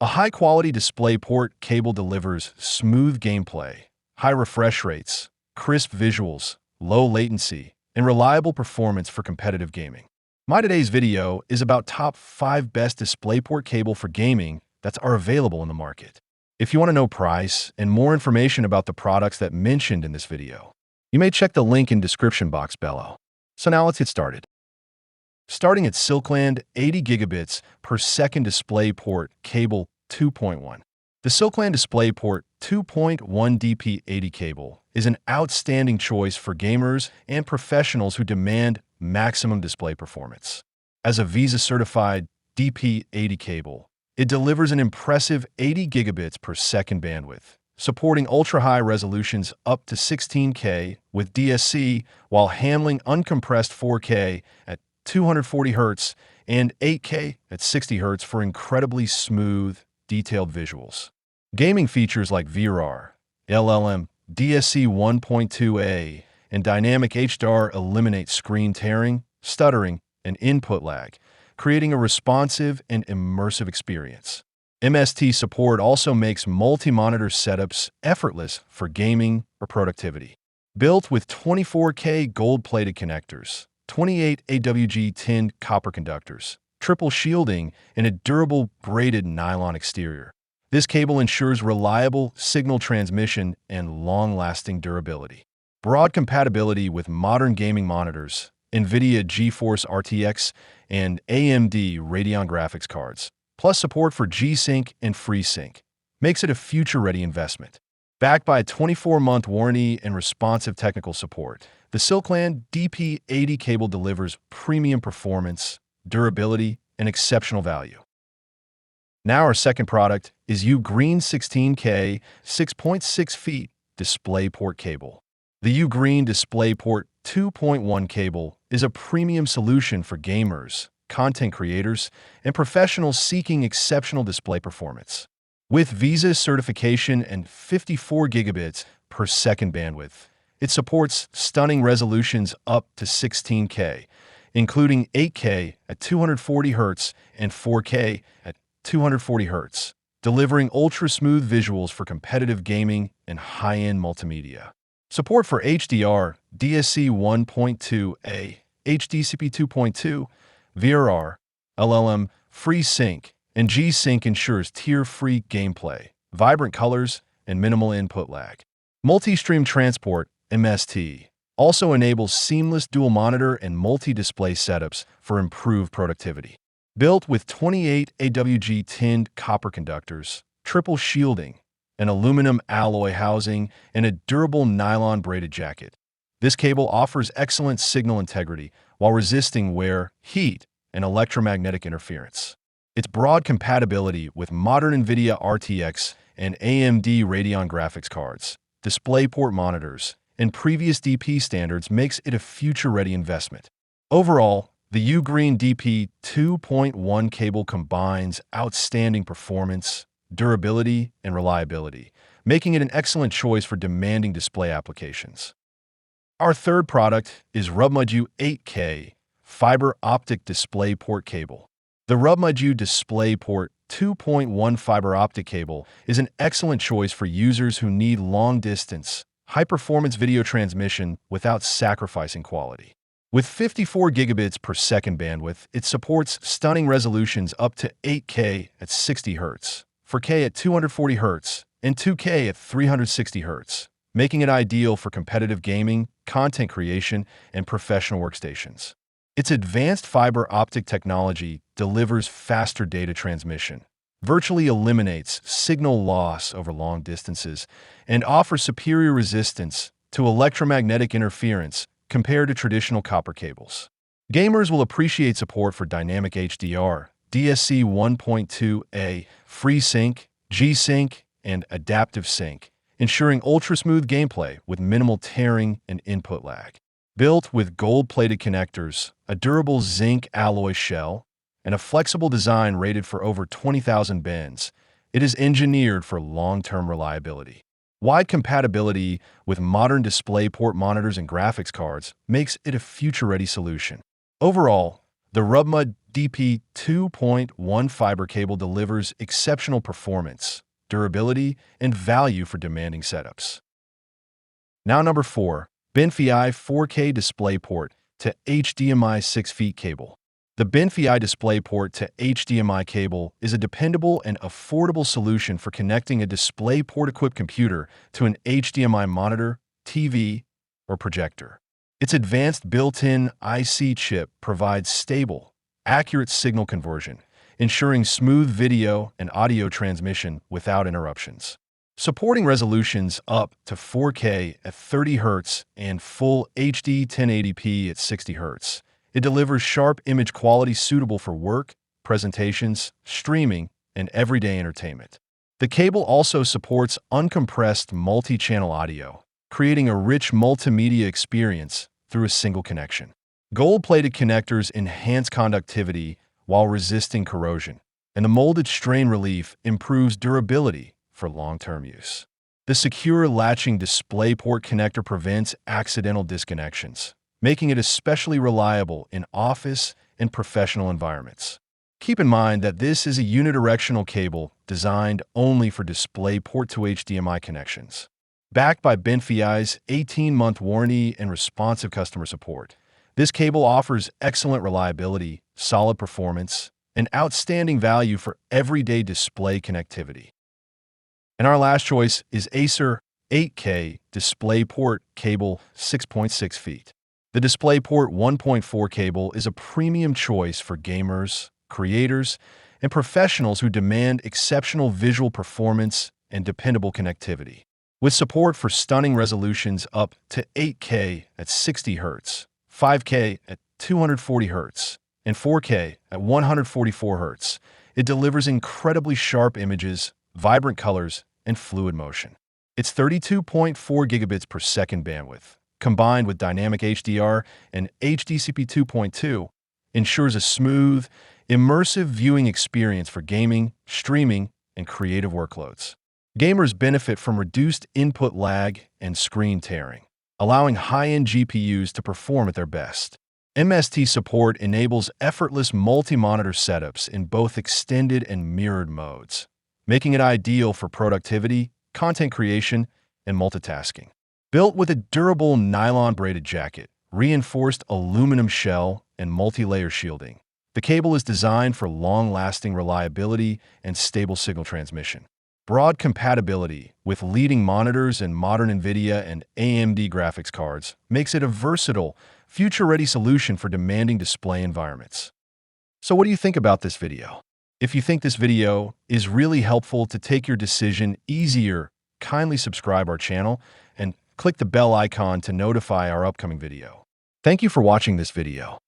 A high-quality DisplayPort cable delivers smooth gameplay, high refresh rates, crisp visuals, low latency, and reliable performance for competitive gaming. My today's video is about top 5 best DisplayPort cable for gaming that are available in the market. If you want to know price and more information about the products that mentioned in this video, you may check the link in description box below. So now let's get started. Starting at Silkland 80 gigabits per second DisplayPort cable 2.1. The Silkland DisplayPort 2.1 DP80 cable is an outstanding choice for gamers and professionals who demand maximum display performance. As a Visa-certified DP80 cable, it delivers an impressive 80 gigabits per second bandwidth, supporting ultra-high resolutions up to 16K with DSC while handling uncompressed 4K at 240 Hz and 8K at 60 Hz for incredibly smooth, detailed visuals. Gaming features like VRR, LLM, DSC 1.2a, and dynamic HDR eliminate screen tearing, stuttering, and input lag, creating a responsive and immersive experience. MST support also makes multi-monitor setups effortless for gaming or productivity. Built with 24K gold-plated connectors, 28 AWG-10 copper conductors, triple shielding, and a durable braided nylon exterior, this cable ensures reliable signal transmission and long-lasting durability. Broad compatibility with modern gaming monitors, NVIDIA GeForce RTX, and AMD Radeon graphics cards, plus support for G-Sync and FreeSync, makes it a future-ready investment. Backed by a 24-month warranty and responsive technical support, the Silkland DP80 cable delivers premium performance, durability, and exceptional value. Now our second product is Ugreen 16K 6.6 feet DisplayPort cable. The Ugreen DisplayPort 2.1 cable is a premium solution for gamers, content creators, and professionals seeking exceptional display performance. With Visa certification and 54 gigabits per second bandwidth, it supports stunning resolutions up to 16K, including 8K at 240 Hz and 4K at 240 Hz, delivering ultra-smooth visuals for competitive gaming and high-end multimedia. Support for HDR, DSC 1.2a, HDCP 2.2, VRR, LLM, FreeSync, and G-Sync ensures tear-free gameplay, vibrant colors, and minimal input lag. Multi-stream transport, MST, also enables seamless dual-monitor and multi-display setups for improved productivity. Built with 28 AWG-10 copper conductors, triple shielding, an aluminum alloy housing, and a durable nylon braided jacket, this cable offers excellent signal integrity while resisting wear, heat, and electromagnetic interference. Its broad compatibility with modern NVIDIA RTX and AMD Radeon graphics cards, DisplayPort monitors, and previous DP standards makes it a future-ready investment. Overall, the Ugreen DP 2.1 cable combines outstanding performance, durability, and reliability, making it an excellent choice for demanding display applications. Our third product is Rubmudju 8K fiber optic DisplayPort cable. The Rubmudju DisplayPort 2.1 fiber optic cable is an excellent choice for users who need long-distance, high-performance video transmission without sacrificing quality. With 54 gigabits per second bandwidth, it supports stunning resolutions up to 8K at 60 Hz, 4K at 240 Hz, and 2K at 360 Hz, making it ideal for competitive gaming, content creation, and professional workstations. Its advanced fiber optic technology delivers faster data transmission, virtually eliminates signal loss over long distances, and offers superior resistance to electromagnetic interference compared to traditional copper cables. Gamers will appreciate support for dynamic HDR, DSC 1.2a, FreeSync, G-Sync, and Adaptive Sync, ensuring ultra-smooth gameplay with minimal tearing and input lag. Built with gold-plated connectors, a durable zinc alloy shell, and a flexible design rated for over 20,000 bends, it is engineered for long-term reliability. Wide compatibility with modern DisplayPort monitors and graphics cards makes it a future-ready solution. Overall, The Rubmud DP2.1 fiber cable delivers exceptional performance, durability, and value for demanding setups. Now number 4, BenFi 4K DisplayPort to HDMI 6 feet cable. The BenFi DisplayPort to HDMI cable is a dependable and affordable solution for connecting a DisplayPort-equipped computer to an HDMI monitor, TV, or projector. Its advanced built-in IC chip provides stable, accurate signal conversion, ensuring smooth video and audio transmission without interruptions. Supporting resolutions up to 4K at 30 Hz and full HD 1080p at 60 Hz, it delivers sharp image quality suitable for work, presentations, streaming, and everyday entertainment. The cable also supports uncompressed multi-channel audio, creating a rich multimedia experience through a single connection. Gold-plated connectors enhance conductivity while resisting corrosion, and the molded strain relief improves durability for long-term use. The secure latching DisplayPort connector prevents accidental disconnections, making it especially reliable in office and professional environments. Keep in mind that this is a unidirectional cable designed only for DisplayPort to HDMI connections. Backed by BenFi's 18-month warranty and responsive customer support, this cable offers excellent reliability, solid performance, and outstanding value for everyday display connectivity. And our last choice is Acer 8K DisplayPort cable 6.6 feet. The DisplayPort 1.4 cable is a premium choice for gamers, creators, and professionals who demand exceptional visual performance and dependable connectivity. With support for stunning resolutions up to 8K at 60 Hz, 5K at 240 Hz, and 4K at 144 Hz, it delivers incredibly sharp images, vibrant colors, and fluid motion. Its 32.4 gigabits per second bandwidth, combined with dynamic HDR and HDCP 2.2, ensures a smooth, immersive viewing experience for gaming, streaming, and creative workloads. Gamers benefit from reduced input lag and screen tearing, allowing high-end GPUs to perform at their best. MST support enables effortless multi-monitor setups in both extended and mirrored modes, making it ideal for productivity, content creation, and multitasking. Built with a durable nylon-braided jacket, reinforced aluminum shell, and multi-layer shielding, the cable is designed for long-lasting reliability and stable signal transmission. Broad compatibility with leading monitors and modern NVIDIA and AMD graphics cards makes it a versatile, future-ready solution for demanding display environments. So what do you think about this video? If you think this video is really helpful to take your decision easier, kindly subscribe our channel and click the bell icon to notify our upcoming video. Thank you for watching this video.